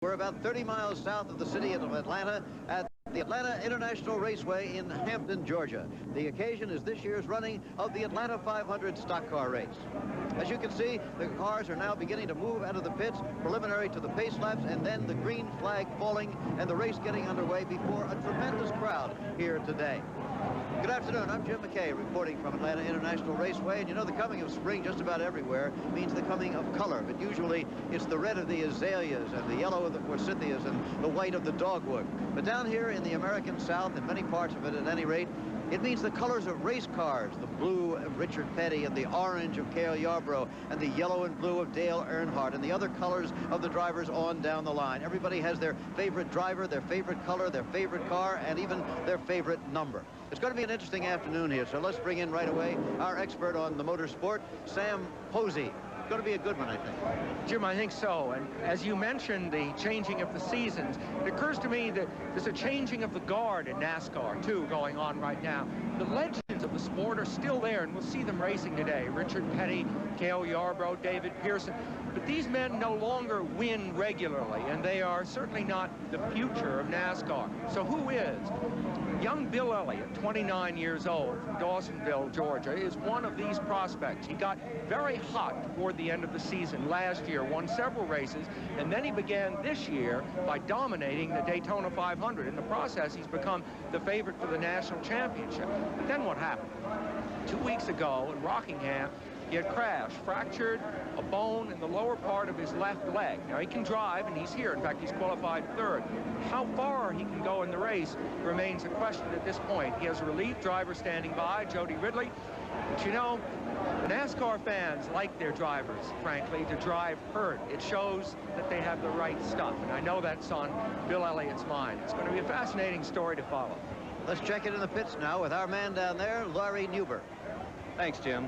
We're about 30 miles south of the city of Atlanta at the Atlanta International Raceway in Hampton, Georgia. The occasion is this year's running of the Atlanta 500 stock car race. As you can see, the cars are now beginning to move out of the pits, preliminary to the pace laps, and then the green flag falling and the race getting underway before a tremendous crowd here today. Good afternoon, I'm Jim McKay reporting from Atlanta International Raceway, and you know the coming of spring just about everywhere means the coming of color, but usually it's the red of the azaleas and the yellow of the forsythias and the white of the dogwood. But down here in the American South, in many parts of it at any rate, it means the colors of race cars, the blue of Richard Petty and the orange of Cale Yarborough and the yellow and blue of Dale Earnhardt and the other colors of the drivers on down the line. Everybody has their favorite driver, their favorite color, their favorite car, and even their favorite number. It's going to be an interesting afternoon here, so let's bring in right away our expert on the motorsport, Sam Posey. Going to be a good one, I think. Jim, I think so. And as you mentioned, the changing of the seasons, it occurs to me that there's a changing of the guard in NASCAR, too, going on right now. The legends of the sport are still there, and we'll see them racing today. Richard Petty, Cale Yarborough, David Pearson. But these men no longer win regularly, and they are certainly not the future of NASCAR. So who is? Young Bill Elliott, 29 years old, from Dawsonville, Georgia, is one of these prospects. He got very hot toward the end of the season last year, won several races, and then he began this year by dominating the Daytona 500. In the process, he's become the favorite for the national championship. But then what happened? 2 weeks ago in Rockingham, he had crashed, fractured a bone in the lower part of his left leg. Now, he can drive, and he's here. In fact, he's qualified third. How far he can go in the race remains a question at this point. He has a relief driver standing by, Jody Ridley. But, you know, the NASCAR fans like their drivers, frankly, to drive hurt. It shows that they have the right stuff, and I know that's on Bill Elliott's mind. It's going to be a fascinating story to follow. Let's check it in the pits now with our man down there, Larry Newber. Thanks, Jim.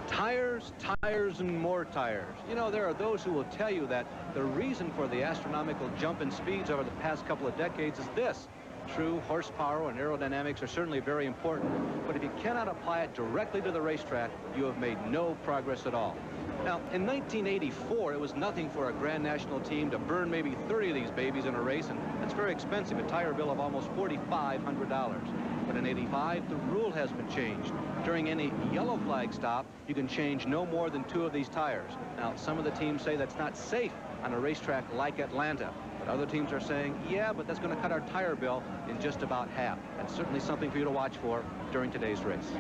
Tires, tires, and more tires. You know, there are those who will tell you that the reason for the astronomical jump in speeds over the past couple of decades is this. True, horsepower and aerodynamics are certainly very important, but if you cannot apply it directly to the racetrack, you have made no progress at all. Now, in 1984, it was nothing for a Grand National team to burn maybe 30 of these babies in a race, and that's very expensive, a tire bill of almost $4,500. But in '85, the rule has been changed. During any yellow flag stop, you can change no more than 2 of these tires. Now, some of the teams say that's not safe on a racetrack like Atlanta. But other teams are saying, yeah, but that's going to cut our tire bill in just about half. That's certainly something for you to watch for during today's race.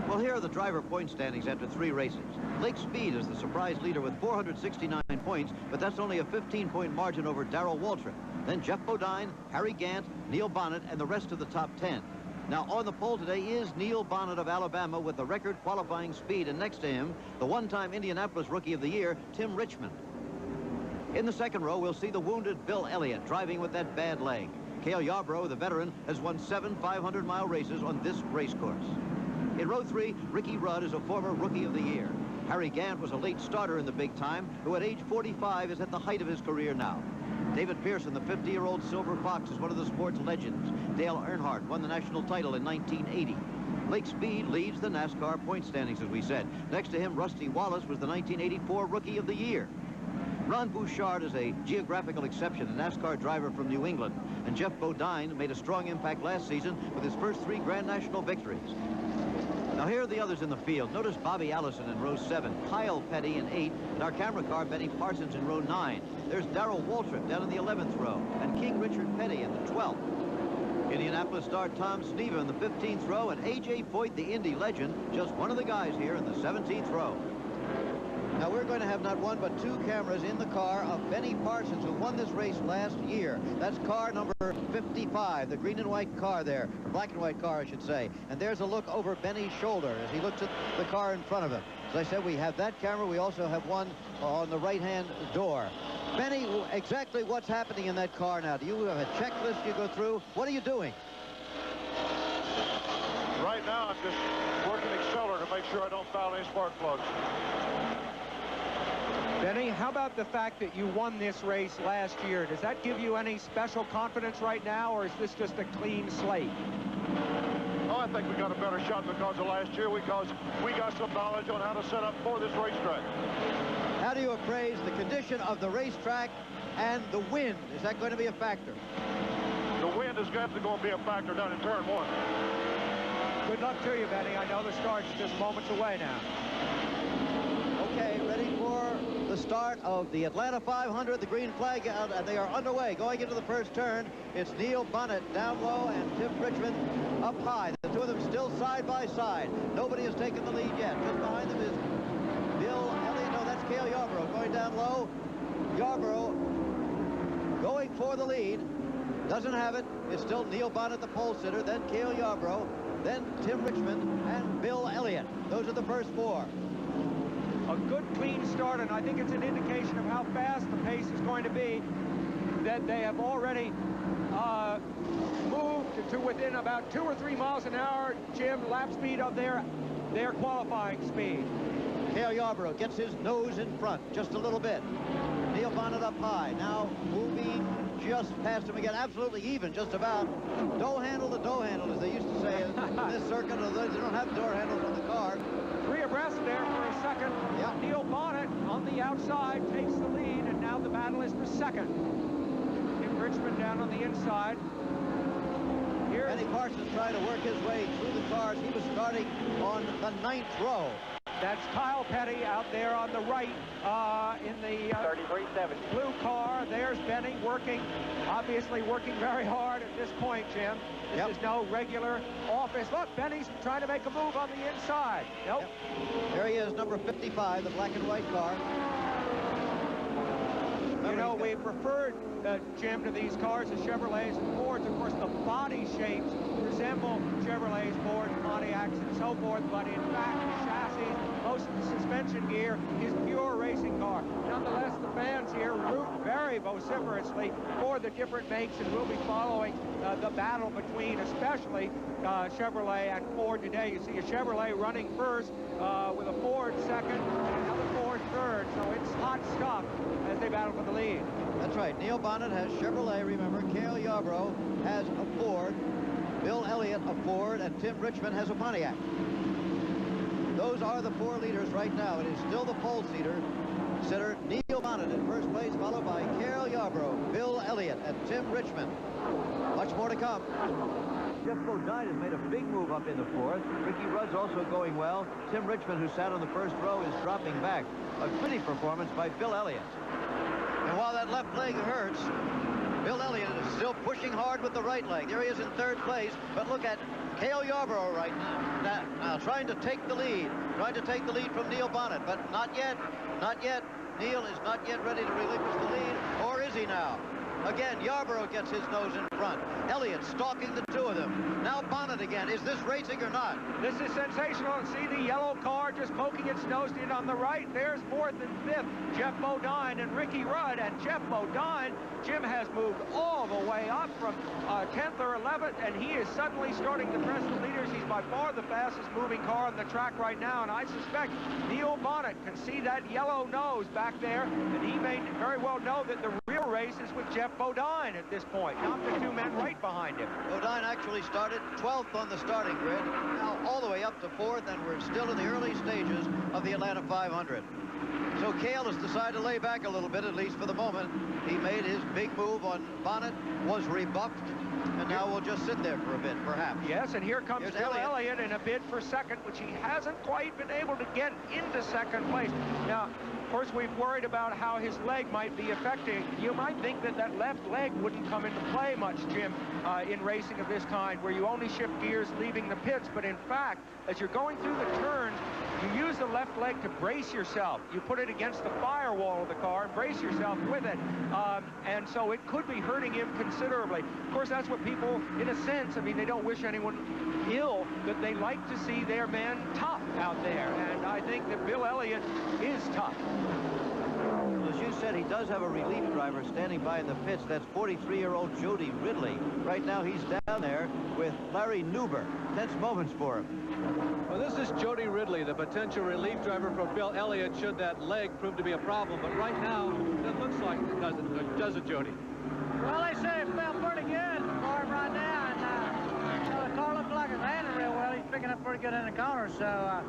Well, here are the driver point standings after 3 races. Lake Speed is the surprise leader with 469 points, but that's only a 15-point margin over Darrell Waltrip. Then Jeff Bodine, Harry Gant, Neil Bonnet, and the rest of the top 10. Now, on the pole today is Neil Bonnet of Alabama with the record qualifying speed, and next to him, the one-time Indianapolis Rookie of the Year, Tim Richmond. In the second row, we'll see the wounded Bill Elliott driving with that bad leg. Cale Yarborough, the veteran, has won 7 500-mile races on this race course. In row 3, Ricky Rudd is a former Rookie of the Year. Harry Gant was a late starter in the big time, who at age 45 is at the height of his career now. David Pearson, the 50-year-old Silver Fox, is one of the sport's legends. Dale Earnhardt won the national title in 1980. Lake Speed leads the NASCAR point standings, as we said. Next to him, Rusty Wallace was the 1984 Rookie of the Year. Ron Bouchard is a geographical exception, a NASCAR driver from New England. And Jeff Bodine made a strong impact last season with his first 3 Grand National victories. Now, here are the others in the field. Notice Bobby Allison in row 7, Kyle Petty in 8, and our camera car, Benny Parsons, in row 9. There's Darrell Waltrip down in the 11th row, and King Richard Petty in the 12th. Indianapolis star Tom Sneva in the 15th row, and A.J. Foyt, the Indy legend, just one of the guys here in the 17th row. Now, we're going to have not 1 but 2 cameras in the car of Benny Parsons, who won this race last year. That's car number 55, the green and white car there, or black and white car, I should say. And there's a look over Benny's shoulder as he looks at the car in front of him. As I said, we have that camera. We also have one on the right-hand door. Benny, exactly what's happening in that car now? Do you have a checklist you go through? What are you doing? Right now, I'm just working accelerator to make sure I don't foul any spark plugs. Benny, how about the fact that you won this race last year? Does that give you any special confidence right now, or is this just a clean slate? Oh, I think we got a better shot because of last year, because we got some knowledge on how to set up for this racetrack. How do you appraise the condition of the racetrack And the wind, is that going to be a factor? The wind is going to be a factor down in turn 1. Good luck to you, Benny. I know the start's just moments away now. Okay, ready for the start of the Atlanta 500. The green flag out, and they are underway. Going into the first turn, it's Neil Bonnet down low and Tim Richmond up high. The two of them still side by side. Nobody has taken the lead yet. Just behind them is Bill Elliott. No, that's Cale Yarborough going down low. Yarborough going for the lead. Doesn't have it. It's still Neil Bonnet, the pole sitter, then Cale Yarborough, then Tim Richmond and Bill Elliott. Those are the first 4. A good, clean start, and I think it's an indication of how fast the pace is going to be, that they have already moved to within about 2 or 3 miles an hour, Jim, lap speed of their qualifying speed. Cale Yarborough gets his nose in front just a little bit. Neil Bonnet up high, now moving just past him again, absolutely even, just about. Dough handle to dough handle, as they used to say in this circuit. They don't have door handles on the car. 3 abreast there for a second. Yep. Neil Bonnet on the outside takes the lead, and now the battle is for second. Tim Richmond down on the inside. Here's Benny Parsons trying to work his way through the cars. He was starting on the 9th row. That's Kyle Petty out there on the right in the 33.7 blue car. There's Benny working, obviously working very hard at this point, Jim. This is no regular office. Look, Benny's trying to make a move on the inside. Nope. Yep. There he is, number 55, the black and white car. You know, we've referred, Jim, to these cars as Chevrolets and Fords. Of course, the body shapes resemble Chevrolets, Fords, Pontiacs, and so forth, but in fact, the chassis, most of the suspension gear is pure racing car. Nonetheless, the fans here root very vociferously for the different makes, and we'll be following the battle between, especially Chevrolet and Ford today. You see a Chevrolet running first with a Ford second and another Ford third, so it's hot stuff as they battle for the lead. That's right. Neil Bonnet has Chevrolet, remember. Cale Yarborough has a Ford. Bill Elliott a Ford, and Tim Richmond has a Pontiac. Those are the 4 leaders right now. It is still the pole sitter Neil Bonnet in first place, followed by Cale Yarborough, Bill Elliott, and Tim Richmond. Much more to come. Jeff Bodine has made a big move up in the 4th. Ricky Rudd's also going well. Tim Richmond, who sat on the first row, is dropping back. A pretty performance by Bill Elliott. And while that left leg hurts, Bill Elliott is still pushing hard with the right leg. There he is in 3rd place, but look at Cale Yarborough right now trying to take the lead. Trying to take the lead from Neil Bonnet, but not yet. Not yet. Neil is not yet ready to relinquish the lead, or is he now? Again, Yarborough gets his nose in front. Elliott stalking the 2 of them. Now Bonnet again. Is this racing or not? This is sensational. See the yellow car just poking its nose in on the right. There's 4th and 5th, Jeff Bodine and Ricky Rudd. And Jeff Bodine, Jim, has moved all the way up from 10th or 11th, and he is suddenly starting to press the leaders. He's by far the fastest moving car on the track right now, and I suspect Neil Bonnet can see that yellow nose back there, and he may very well know that the real race is with Jeff Bodine at this point, not the 2 men right behind him. Bodine actually started 12th on the starting grid, now all the way up to 4th, and we're still in the early stages of the Atlanta 500. So Cale has decided to lay back a little bit, at least for the moment. He made his big move on Bonnet, was rebuffed, and now we'll just sit there for a bit, perhaps. Yes, and here comes Bill Elliott in a bid for second, which he hasn't quite been able to get into second place. Now, of course, we've worried about how his leg might be affecting. You might think that that left leg wouldn't come into play much, Jim, in racing of this kind, where you only shift gears leaving the pits. But in fact, as you're going through the turns, you use the left leg to brace yourself. You put it against the firewall of the car and brace yourself with it. And so it could be hurting him considerably. Of course, that's what people, in a sense, I mean, they don't wish anyone ill, but they like to see their man tough out there. And I think that Bill Elliott is tough. Well, as you said, he does have a relief driver standing by in the pits. That's 43-year-old Jody Ridley. Right now, he's down there with Larry Newber. Tense moments for him. Well, this is Jody Ridley, the potential relief driver for Bill Elliott, should that leg prove to be a problem. But right now, it looks like it doesn't. Does it, Jody? Well, they say it felt pretty good for him right now, and the car looks like it's handling real well. He's picking up pretty good in the corner, so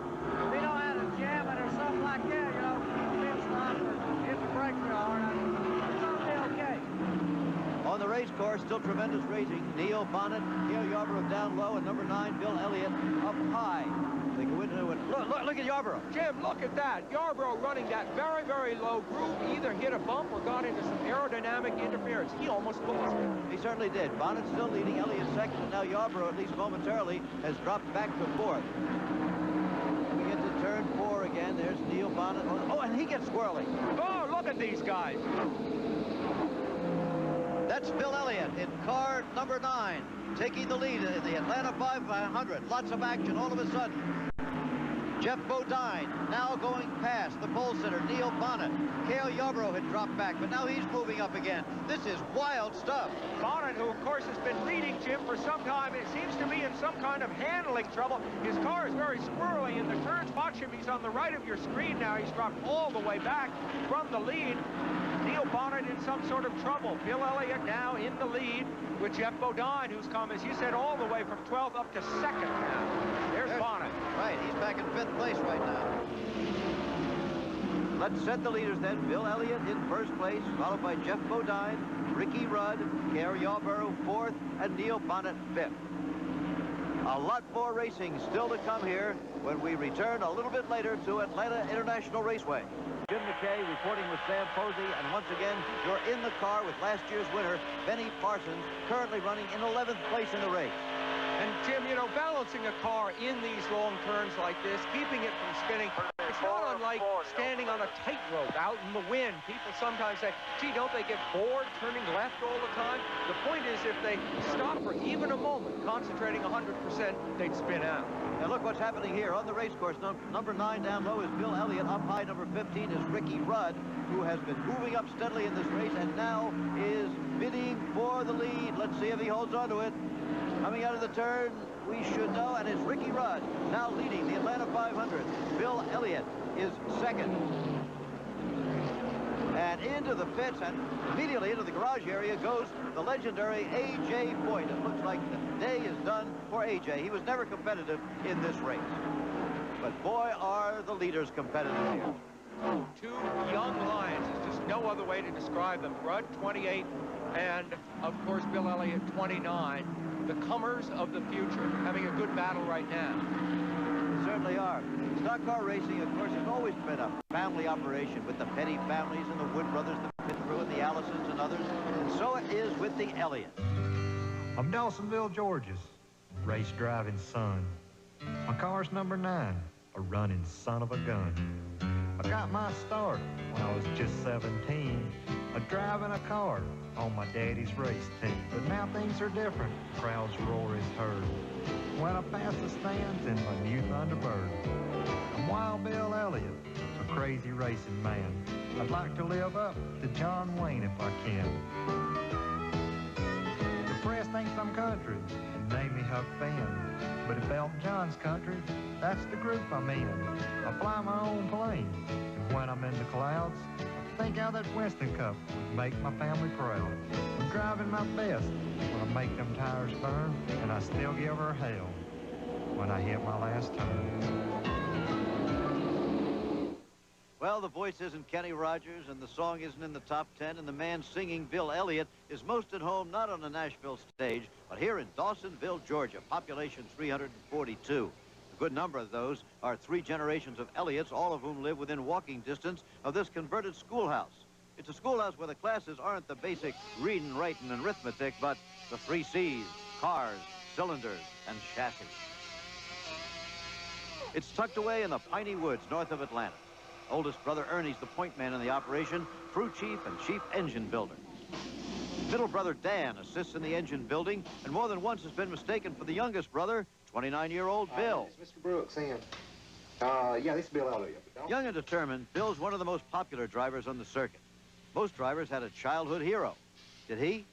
if he don't have to jam it or something like that, you know, he'll stop or hit the brake real hard. It's going to be okay. race course, still tremendous racing. Neil Bonnet, Gail Yarborough down low, and number 9, Bill Elliott, up high. They go into it. Look at Yarborough. Jim, look at that. Yarborough running that very, very low groove, either hit a bump or got into some aerodynamic interference. He almost lost it. He certainly did. Bonnet still leading, Elliott second, and now Yarborough, at least momentarily, has dropped back to 4th. We get to turn 4 again. There's Neil Bonnet. Oh, and he gets squirrely. Oh, look at these guys. That's Bill Elliott in car number 9, taking the lead in the Atlanta 500. Lots of action all of a sudden. Jeff Bodine now going past the pole sitter, Neil Bonnet. Cale Yarborough had dropped back, but now he's moving up again. This is wild stuff. Bonnet, who of course has been leading Jim for some time, it seems to be in some kind of handling trouble. His car is very squirrely in the turns. Watch him, he's on the right of your screen now. He's dropped all the way back from the lead. Neil Bonnet in some sort of trouble. Bill Elliott now in the lead with Jeff Bodine, who's come, as you said, all the way from 12th up to 2nd now. There's Bonnet. Right, he's back in 5th place right now. Let's set the leaders then. Bill Elliott in 1st place, followed by Jeff Bodine, Ricky Rudd, Gary Yarborough 4th, and Neil Bonnet 5th. A lot more racing still to come here when we return a little bit later to Atlanta International Raceway. Jim McKay reporting with Sam Posey, and once again, you're in the car with last year's winner, Benny Parsons, currently running in 11th place in the race. And Jim, you know, balancing a car in these long turns like this, keeping it from spinning, it's not unlike standing on a tightrope out in the wind. People sometimes say, gee, don't they get bored turning left all the time? The point is, if they stop for even a moment, concentrating 100%, they'd spin out. Now look what's happening here on the race course. Number 9 down low is Bill Elliott. Up high, number 15 is Ricky Rudd, who has been moving up steadily in this race and now is bidding for the lead. Let's see if he holds on to it. Coming out of the turn, we should know, and it's Ricky Rudd now leading the Atlanta 500. Bill Elliott is 2nd. And into the pits and immediately into the garage area goes the legendary A.J. Foyt. It looks like the day is done for A.J. He was never competitive in this race. But boy, are the leaders competitive here. Two young lions. There's just no other way to describe them. Rudd, 28, and, of course, Bill Elliott, 29. The comers of the future, having a good battle right now. They certainly are. Stock car racing, of course, has always been a family operation with the Petty families and the Wood brothers, the Pittsburgh and the Allisons and others. And so it is with the Elliots. I'm Dawsonville, Georgia's race driving son. My car's number 9, a running son of a gun. I got my start when I was just 17, driving a car on my daddy's race team. But now things are different. Crowds roar is heard when I pass the stands in my new Thunderbird. I'm Wild Bill Elliott, a crazy racing man. I'd like to live up to John Wayne if I can. The press thinks I'm country and name me Huck Finn. But if Elton John's country, that's the group I'm in. I fly my own plane, and when I'm in the clouds, think how that Winston Cup would make my family proud. I'm driving my best when I make them tires burn, and I still give her hell when I hit my last turn. Well, the voice isn't Kenny Rogers, and the song isn't in the top 10, and the man singing, Bill Elliott, is most at home not on the Nashville stage, but here in Dawsonville, Georgia, population 342. A good number of those are 3 generations of Elliots, all of whom live within walking distance of this converted schoolhouse. It's a schoolhouse where the classes aren't the basic reading, writing, and arithmetic, but the 3 C's, cars, cylinders, and chassis. It's tucked away in the piney woods north of Atlanta. Oldest brother Ernie's the point man in the operation, crew chief and chief engine builder. Middle brother Dan assists in the engine building and more than once has been mistaken for the youngest brother, 29-year-old Bill. This is Mr. Brooks in. Yeah, this is Bill Elliott. Young and determined, Bill's one of the most popular drivers on the circuit. Most drivers had a childhood hero. Did he?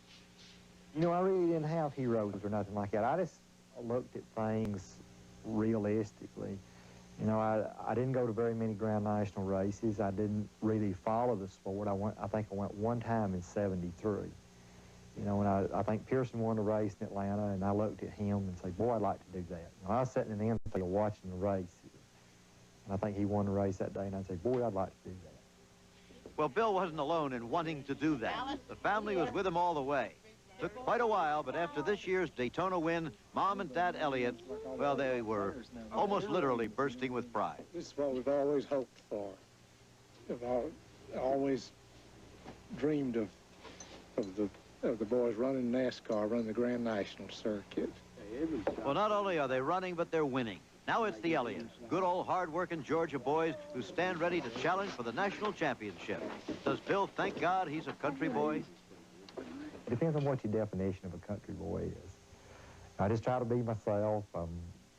You know, I really didn't have heroes or nothing like that. I just looked at things realistically. You know, I didn't go to very many Grand National races. I didn't really follow the sport. I think I went one time in '73. You know, and I think Pearson won the race in Atlanta, and I looked at him and said, boy, I'd like to do that. You know, I was sitting in the infield watching the race, and I think he won the race that day, and I said, boy, I'd like to do that. Well, Bill wasn't alone in wanting to do that. The family was with him all the way. Took quite a while, but after this year's Daytona win, Mom and Dad Elliott, well, they were almost literally bursting with pride. This is what we've always hoped for. We've always dreamed of the boys running NASCAR, running the Grand National circuit. Well, not only are they running, but they're winning. Now it's the Elliots, good old hard-working Georgia boys who stand ready to challenge for the national championship. Does Bill thank God he's a country boy? It depends on what your definition of a country boy is. I just try to be myself. I'm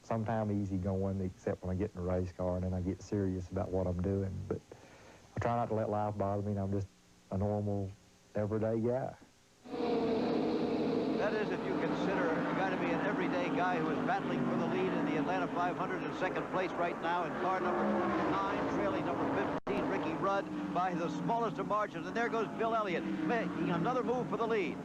sometimes easygoing, except when I get in a race car, and then I get serious about what I'm doing. But I try not to let life bother me, and I'm just a normal, everyday guy. That is, if you consider a guy to be an everyday guy who is battling for the lead in the Atlanta 500 in second place right now in car number 9, trailing number 15, Ricky Rudd, by the smallest of margins. And there goes Bill Elliott making another move for the lead.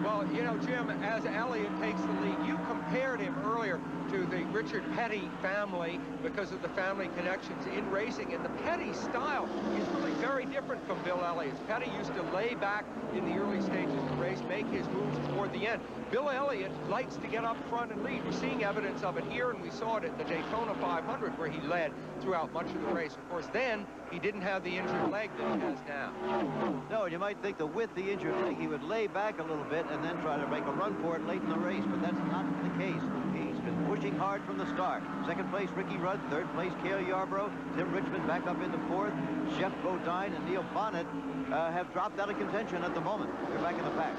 Well, you know, Jim, as Elliott takes the lead, you compared him earlier to the Richard Petty family because of the family connections in racing, and the Petty style is really very different from Bill Elliott's. Petty used to lay back in the early stages of the race, make his moves toward the end. Bill Elliott likes to get up front and lead. We're seeing evidence of it here, and we saw it at the Daytona 500 where he led throughout much of the race. Of course, then he didn't have the injured leg that he has now. No, you might think that with the injured leg, he would lay back a little bit and then try to make a run for it late in the race, but that's not the case. He's been pushing hard from the start. Second place, Ricky Rudd. Third place, Cale Yarborough. Tim Richmond back up into fourth. Jeff Bodine and Neil Bonnet have dropped out of contention at the moment. They're back in the pack.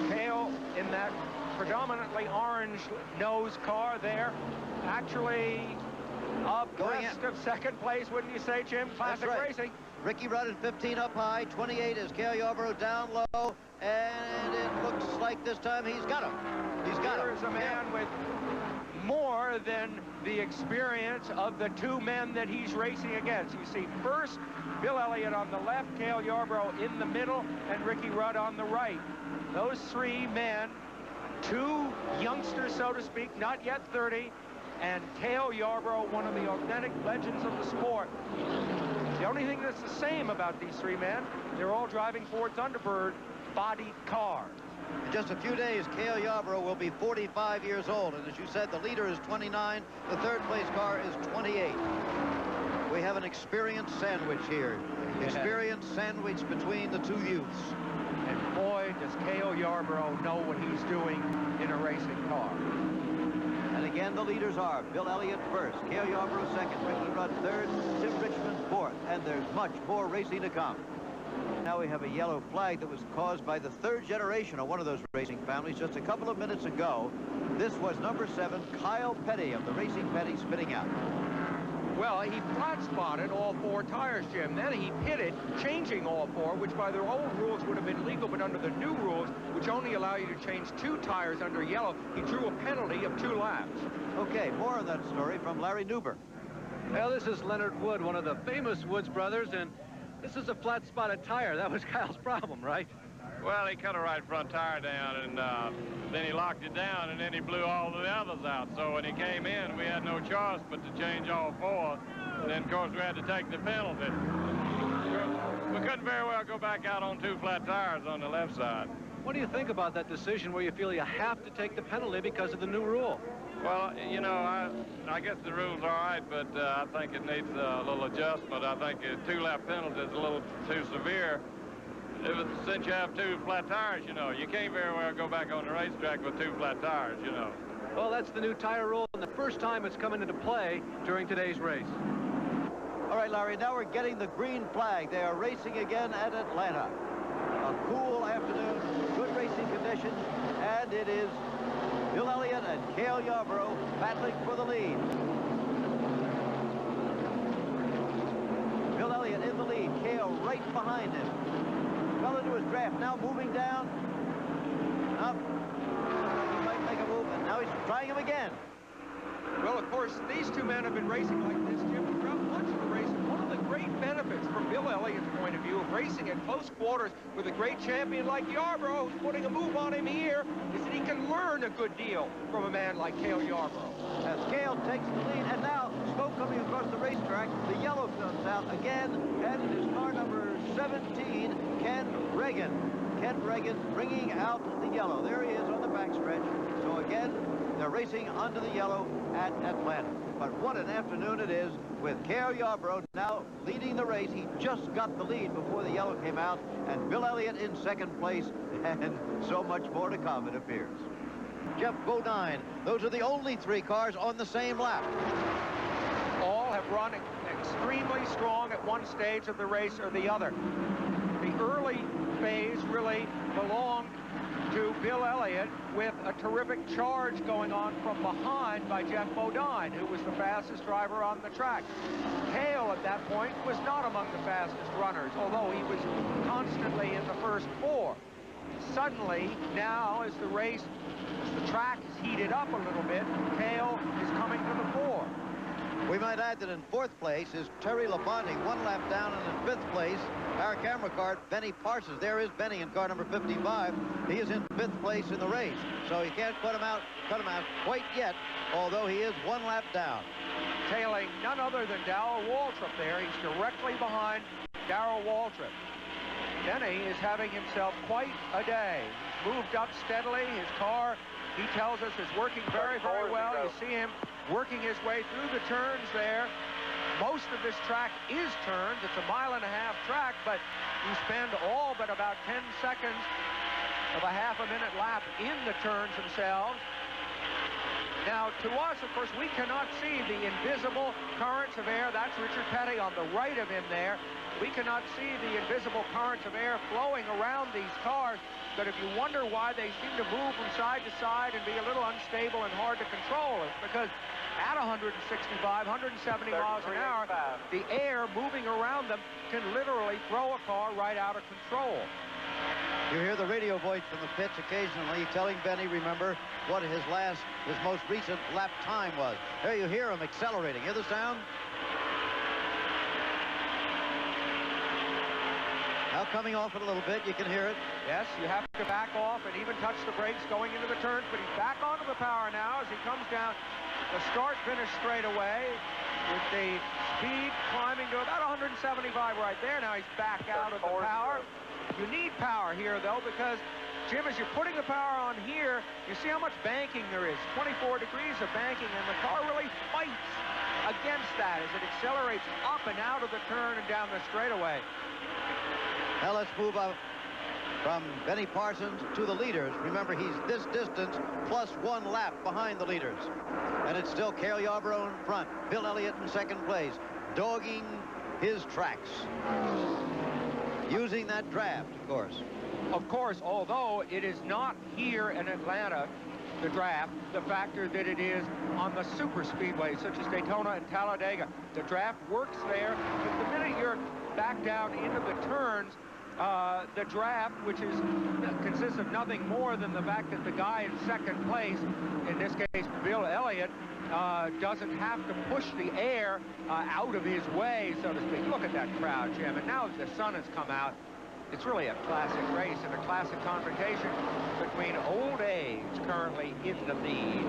Cale in that predominantly orange nose car there, actually abreast of second place, wouldn't you say, Jim? Classic right. racing. Ricky Rudd at 15 up high. 28 is Cale Yarborough down low. And it looks like this time he's got him. He's got him. Here's a man with more than the experience of the two men that he's racing against. You see first Bill Elliott on the left, Cale Yarborough in the middle, and Ricky Rudd on the right. Those three men, two youngsters, so to speak, not yet 30, and Cale Yarborough, one of the authentic legends of the sport. The only thing that's the same about these three men, they're all driving Ford Thunderbird bodied cars. In just a few days, Cale Yarborough will be 45 years old. And as you said, the leader is 29. The third place car is 28. We have an experience sandwich here. Experience sandwich between the two youths. And boy, does Cale Yarborough know what he's doing in a racing car. And again, the leaders are Bill Elliott first, Cale Yarborough second, Ricky Rudd third, Tim Richmond fourth. And there's much more racing to come. Now we have a yellow flag that was caused by the third generation of one of those racing families just a couple of minutes ago. This was number 7, Kyle Petty of the Racing Petty, spinning out. Well, he flat spotted all 4 tires, Jim. Then he pitted, changing all 4, which by the old rules would have been legal, but under the new rules, which only allow you to change 2 tires under yellow, he drew a penalty of 2 laps. Okay, more of that story from Larry Newber. Well, this is Leonard Wood, one of the famous Woods brothers, and this is a flat-spotted tire. That was Kyle's problem, right? Well, he cut a right front tire down, and then he locked it down, and then he blew all the others out. So when he came in, we had no choice but to change all 4. And then, of course, we had to take the penalty. We couldn't very well go back out on 2 flat tires on the left side. What do you think about that decision where you feel you have to take the penalty because of the new rule? Well, you know, I guess the rule's all right, but I think it needs a little adjustment. I think a 2-lap penalty is a little too severe. Since you have 2 flat tires, you know, you can't very well go back on the racetrack with 2 flat tires, you know. Well, that's the new tire rule, and the first time it's coming into play during today's race. All right, Larry, now we're getting the green flag. They are racing again at Atlanta. A cool afternoon, good racing conditions, and it is Bill Elliott and Cale Yarborough battling for the lead. Bill Elliott in the lead, Cale right behind him. Well into his draft, now moving down. Up. He might make a move, and now he's trying him again. Well, of course, these 2 men have been racing like this, Jim, throughout much of the race. One of the great benefits from Bill Elliott's point of view of racing at close quarters with a great champion like Yarborough, who's putting a move on him here, is that he can learn a good deal from a man like Cale Yarborough. As Cale takes the lead, and now smoke coming across the racetrack. The yellow comes out again, and it is car number 17, Ken Reagan. Ken Reagan bringing out the yellow. There he is on the backstretch. So again, they're racing under the yellow at Atlanta. But what an afternoon it is with Cale Yarborough now leading the race. He just got the lead before the yellow came out, and Bill Elliott in second place, and so much more to come, it appears. Jeff Bodine, those are the only 3 cars on the same lap. All have run extremely strong at one stage of the race or the other. The early phase really belonged to Bill Elliott, with a terrific charge going on from behind by Jeff Bodine, who was the fastest driver on the track. Cale at that point was not among the fastest runners, although he was constantly in the first 4. Suddenly, now as the track is heated up a little bit, Cale is coming to the fore. We might add that in 4th place is Terry Labonte, 1 lap down, and in 5th place, our camera card, Benny Parsons. There is Benny in car number 55. He is in 5th place in the race, so you can't cut him out quite yet, although he is 1 lap down. Tailing none other than Darrell Waltrip there. He's directly behind Darrell Waltrip. Benny is having himself quite a day. He's moved up steadily. His car, he tells us, is working very, very well. You see him working his way through the turns there. Most of this track is turns. It's a 1.5 mile track, but you spend all but about 10 seconds of a half-a-minute lap in the turns themselves. Now, to us, of course, we cannot see the invisible currents of air. That's Richard Petty on the right of him there. We cannot see the invisible currents of air flowing around these cars. But if you wonder why they seem to move from side to side and be a little unstable and hard to control, it's because at 165, 170 miles an hour, the air moving around them can literally throw a car right out of control. You hear the radio voice from the pits occasionally telling Benny, remember, what his most recent lap time was. There you hear him accelerating. Hear the sound? Now coming off it a little bit, you can hear it. Yes, you have to back off and even touch the brakes going into the turns, but he's back onto the power now as he comes down the start-finish straightaway with the speed climbing to about 175 right there. Now he's back out of the power. You need power here, though, because, Jim, as you're putting the power on here, you see how much banking there is. 24 degrees of banking, and the car really fights against that as it accelerates up and out of the turn and down the straightaway. Now let's move up from Benny Parsons to the leaders. Remember, he's this distance plus 1 lap behind the leaders. And it's still Cale Yarborough in front. Bill Elliott in second place, dogging his tracks. Using that draft, of course. Of course, although it is not here in Atlanta, the draft, the factor that it is on the super speedways such as Daytona and Talladega. The draft works there, but the minute you're back down into the turns, the draft, which consists of nothing more than the fact that the guy in second place, in this case Bill Elliott, doesn't have to push the air out of his way, so to speak. Look at that crowd, Jim. And now that the sun has come out, it's really a classic race and a classic confrontation between old age, currently in the lead,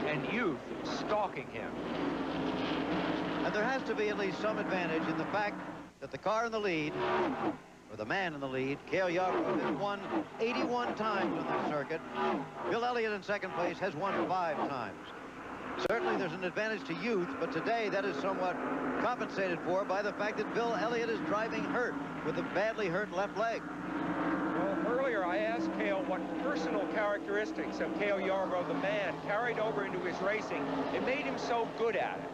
and youth stalking him. And there has to be at least some advantage in the fact that the car in the lead, or the man in the lead, Cale Yarborough, has won 81 times on this circuit. Bill Elliott in second place has won 5 times. Certainly there's an advantage to youth, but today that is somewhat compensated for by the fact that Bill Elliott is driving hurt with a badly hurt left leg. Well, earlier I asked Cale what personal characteristics of Cale Yarborough, the man, carried over into his racing. It made him so good at it.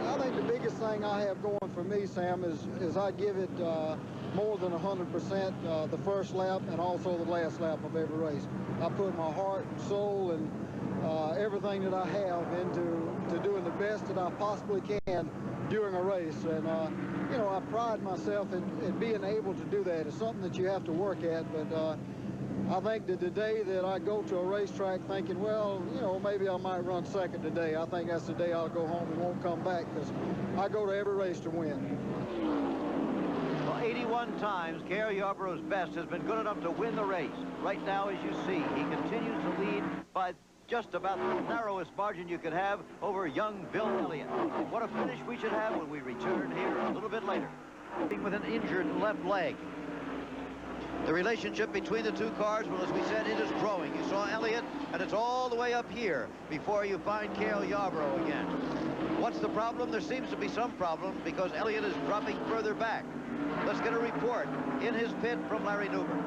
I think the biggest thing I have going for me, Sam, is I give it more than 100% the first lap and also the last lap of every race. I put my heart and soul and everything that I have into doing the best that I possibly can during a race. And, you know, I pride myself in being able to do that. It's something that you have to work at, but I think that the day that I go to a racetrack thinking, well, you know, maybe I might run second today, I think that's the day I'll go home and won't come back, because I go to every race to win. Well, 81 times, Cale Yarborough's best has been good enough to win the race. Right now, as you see, he continues to lead by just about the narrowest margin you could have over young Bill Elliott. What a finish we should have when we return here a little bit later. With an injured left leg. The relationship between the two cars, well, as we said, it is growing. You saw Elliott, and it's all the way up here before you find Cale Yarborough again. What's the problem? There seems to be some problem because Elliott is dropping further back. Let's get a report in his pit from Larry Newber.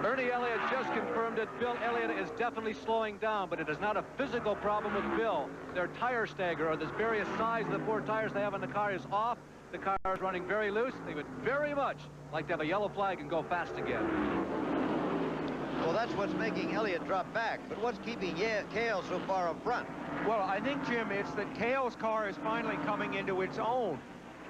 Ernie Elliott just confirmed that Bill Elliott is definitely slowing down, but it is not a physical problem with Bill. Their tire stagger, or this various size of the 4 tires they have in the car, is off. The car is running very loose. They would very much like to have a yellow flag and go fast again. Well, that's what's making Elliott drop back. But what's keeping Cale so far up front? Well, I think, Jim, it's that Cale's car is finally coming into its own.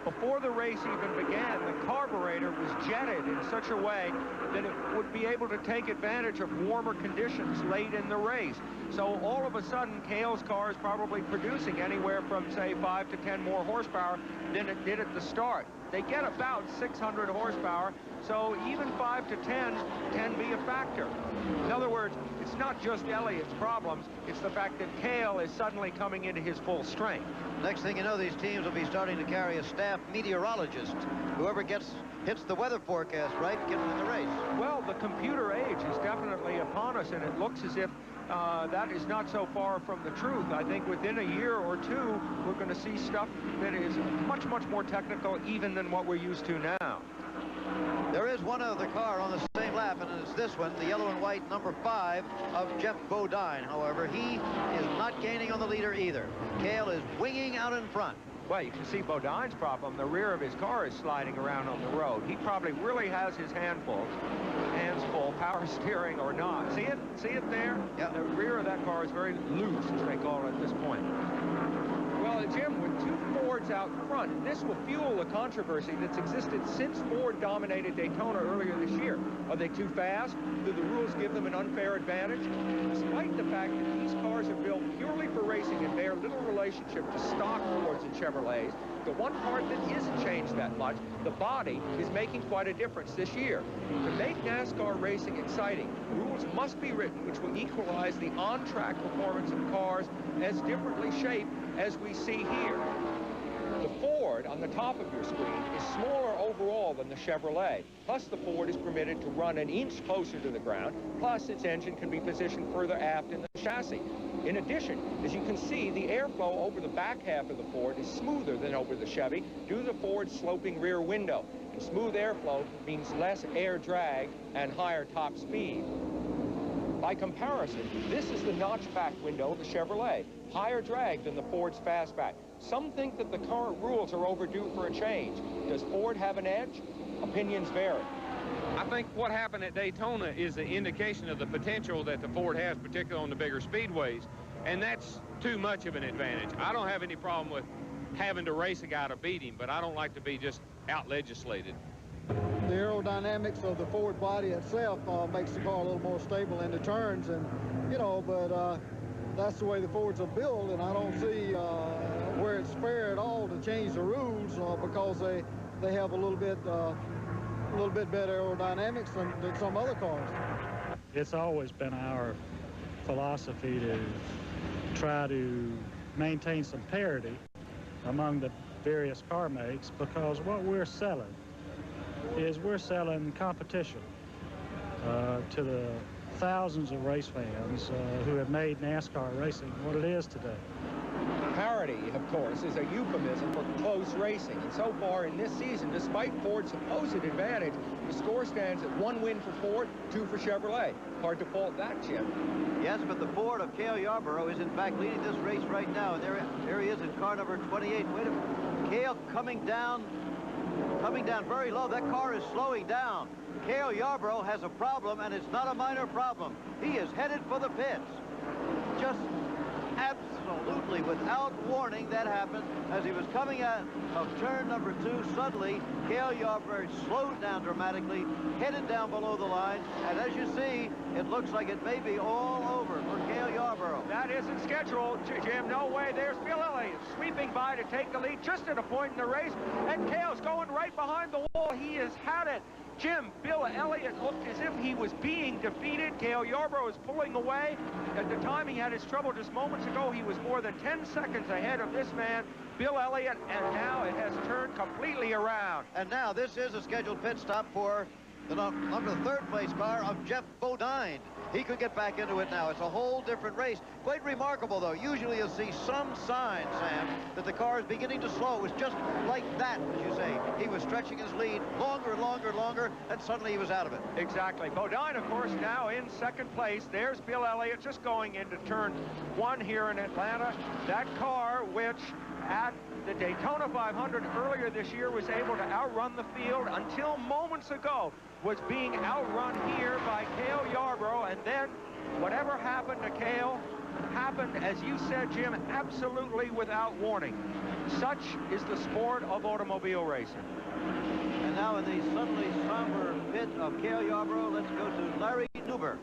Before the race even began, the carburetor was jetted in such a way that it would be able to take advantage of warmer conditions late in the race. So all of a sudden, Cale's car is probably producing anywhere from, say, 5 to 10 more horsepower than it did at the start. They get about 600 horsepower, so even 5 to 10 can be a factor. In other words, it's not just Elliott's problems, it's the fact that Cale is suddenly coming into his full strength. Next thing you know, these teams will be starting to carry a staff meteorologist. Whoever hits the weather forecast right, gets in the race. Well, the computer age is definitely upon us, and it looks as if that is not so far from the truth. I think within a year or two, we're going to see stuff that is much, much more technical even than what we're used to now. There is one other car on the same lap, and it's this one, the yellow and white number 5 of Jeff Bodine. However, he is not gaining on the leader either. Cale is winging out in front. Well, you can see Bodine's problem. The rear of his car is sliding around on the road. He probably really has his hands full, power steering or not. See it? See it there? Yeah. The rear of that car is very loose, as they call it at this point. Well, Jim, with 2 Fords out front, this will fuel the controversy that's existed since Ford dominated Daytona earlier this year. Are they too fast? Do the rules give them an unfair advantage? Despite the fact that these cars are built purely for racing and bear little relationship to stock Fords and Chevrolets, the one part that isn't changed that much, the body, is making quite a difference this year. To make NASCAR racing exciting, rules must be written which will equalize the on-track performance of cars as differently shaped as we see here. The Ford on the top of your screen is smaller overall than the Chevrolet. Plus, the Ford is permitted to run an inch closer to the ground. Plus, its engine can be positioned further aft in the chassis. In addition, as you can see, the airflow over the back half of the Ford is smoother than over the Chevy due to the Ford's sloping rear window. And smooth airflow means less air drag and higher top speed. By comparison, this is the notchback window of the Chevrolet, higher drag than the Ford's fastback. Some think that the current rules are overdue for a change. Does Ford have an edge? Opinions vary. I think what happened at Daytona is an indication of the potential that the Ford has, particularly on the bigger speedways, and that's too much of an advantage. I don't have any problem with having to race a guy to beat him, but I don't like to be just out-legislated. The aerodynamics of the Ford body itself makes the car a little more stable in the turns, and but that's the way the Fords are built, and I don't see where it's fair at all to change the rules because they have a little bit better aerodynamics than some other cars. It's always been our philosophy to try to maintain some parity among the various car makes, because what we're selling is we're selling competition to the thousands of race fans who have made NASCAR racing what it is today. Parity, of course, is a euphemism for close racing. And so far in this season, despite Ford's supposed advantage, the score stands at 1 win for Ford, 2 for Chevrolet. Hard to fault that, Jim. Yes, but the Ford of Cale Yarborough is in fact leading this race right now. And there he is in car number 28. Wait a minute. Cale coming down very low. That car is slowing down. Cale Yarborough has a problem, and it's not a minor problem. He is headed for the pits. Just absolutely without warning, that happened as he was coming out of turn number 2. Suddenly, Cale Yarborough slowed down dramatically, headed down below the line, and as you see, it looks like it may be all over for Cale Yarborough. That isn't scheduled, Jim. No way. There's Bill Elliott sweeping by to take the lead just at a point in the race, and Cale's going right behind the wall. He has had it. Jim, Bill Elliott looked as if he was being defeated. Cale Yarborough is pulling away. At the time he had his trouble just moments ago, he was more than 10 seconds ahead of this man, Bill Elliott, and now it has turned completely around. And now this is a scheduled pit stop for the third place car of Jeff Bodine. He could get back into it now. It's a whole different race. Quite remarkable, though. Usually you'll see some sign, Sam, that the car is beginning to slow. It was just like that, as you say. He was stretching his lead longer and longer and longer, and suddenly he was out of it. Exactly. Bodine, of course, now in second place. There's Bill Elliott just going into turn 1 here in Atlanta. That car, which at the Daytona 500 earlier this year was able to outrun the field until moments ago, was being outrun here by Cale Yarborough, and then whatever happened to Cale happened, as you said, Jim, absolutely without warning. Such is the sport of automobile racing. And now in the suddenly somber pit of Cale Yarborough, let's go to Larry Newberg.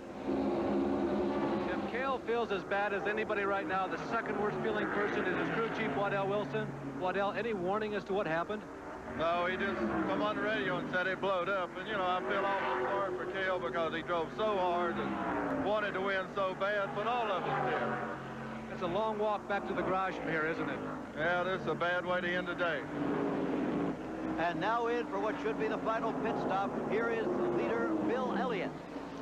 If Cale feels as bad as anybody right now, the second worst feeling person is his crew chief, Waddell Wilson. Waddell, any warning as to what happened? No, he just come on the radio and said it blowed up. And, you know, I feel awful sorry for Cale because he drove so hard and wanted to win so bad, but all of us did. It's a long walk back to the garage from here, isn't it? Yeah, this is a bad way to end the day. And now in for what should be the final pit stop, here is the leader, Bill Elliott.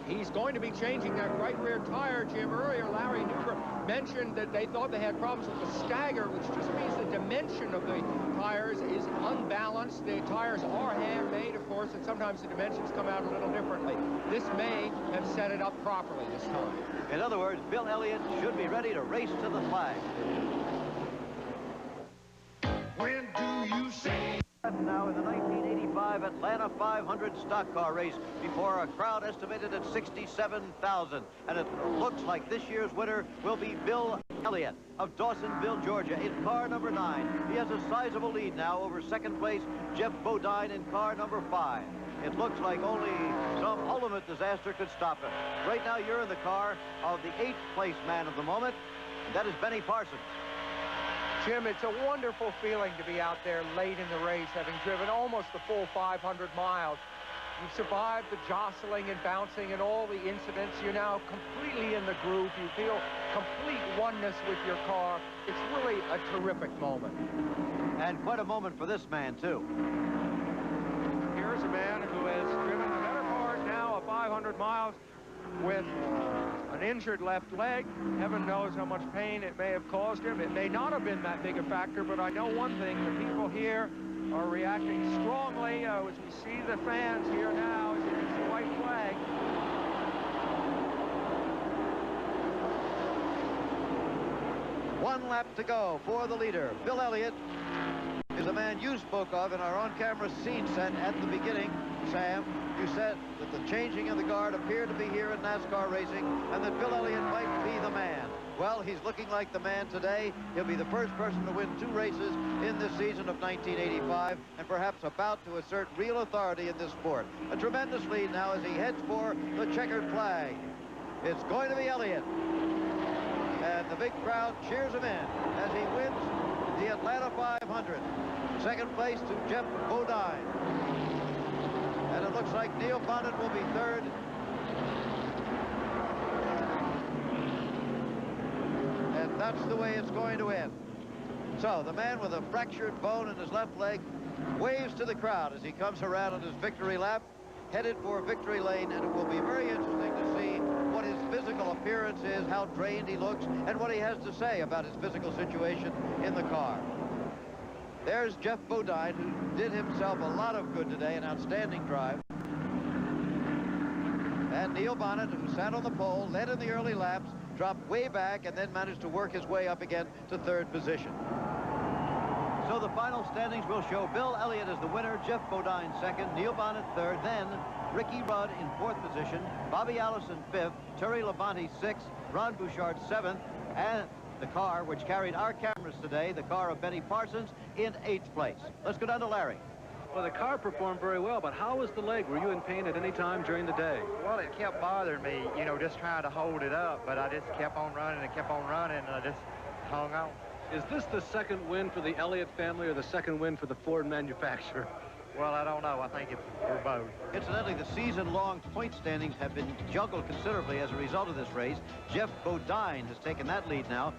He's going to be changing that right rear tire, Jim. Earlier, Larry Newberg mentioned that they thought they had problems with the stagger, which just means the dimension of the tires is unbalanced. The tires are handmade, of course, and sometimes the dimensions come out a little differently. This may have set it up properly this time. In other words, Bill Elliott should be ready to race to the flag. When do you say? Now in the 1985 Atlanta 500 stock car race before a crowd estimated at 67,000. And it looks like this year's winner will be Bill Elliott of Dawsonville, Georgia, in car number 9. He has a sizable lead now over second place Jeff Bodine in car number 5. It looks like only some ultimate disaster could stop him. Right now you're in the car of the 8th place man of the moment, and that is Benny Parsons. Jim, it's a wonderful feeling to be out there late in the race, having driven almost the full 500 miles. You've survived the jostling and bouncing and all the incidents. You're now completely in the groove. You feel complete oneness with your car. It's really a terrific moment. And quite a moment for this man, too. Here's a man who has driven the better part now of 500 miles with an injured left leg. Heaven knows how much pain it may have caused him. It may not have been that big a factor, but I know one thing, the people here are reacting strongly as we see the fans here now as there's the white flag. One lap to go for the leader. Bill Elliott is a man you spoke of in our on-camera scene set at the beginning, Sam. You said that the changing of the guard appeared to be here in NASCAR racing and that Bill Elliott might be the man. Well, he's looking like the man today. He'll be the first person to win 2 races in this season of 1985 and perhaps about to assert real authority in this sport. A tremendous lead now as he heads for the checkered flag. It's going to be Elliott. And the big crowd cheers him in as he wins the Atlanta 500. Second place to Jeff Bodine. And it looks like Neil Bonnet will be third. And that's the way it's going to end. So the man with a fractured bone in his left leg waves to the crowd as he comes around on his victory lap, headed for victory lane, and it will be very interesting to see what his physical appearance is, how drained he looks, and what he has to say about his physical situation in the car. There's Jeff Bodine, who did himself a lot of good today, an outstanding drive. And Neil Bonnet, who sat on the pole, led in the early laps, dropped way back, and then managed to work his way up again to third position. So the final standings will show Bill Elliott as the winner, Jeff Bodine second, Neil Bonnet third, then Ricky Rudd in 4th position, Bobby Allison 5th, Terry Labonte 6th, Ron Bouchard 7th, and the car which carried our cameras today, the car of Benny Parsons, in 8th place. Let's go down to Larry. Well, the car performed very well, but how was the leg? Were you in pain at any time during the day? Well, it kept bothering me, you know, just trying to hold it up, but I just kept on running and kept on running, and I just hung on. Is this the second win for the Elliott family or the second win for the Ford manufacturer? Well, I don't know. I think it's for both. Incidentally, the season-long point standings have been juggled considerably as a result of this race. Jeff Bodine has taken that lead now.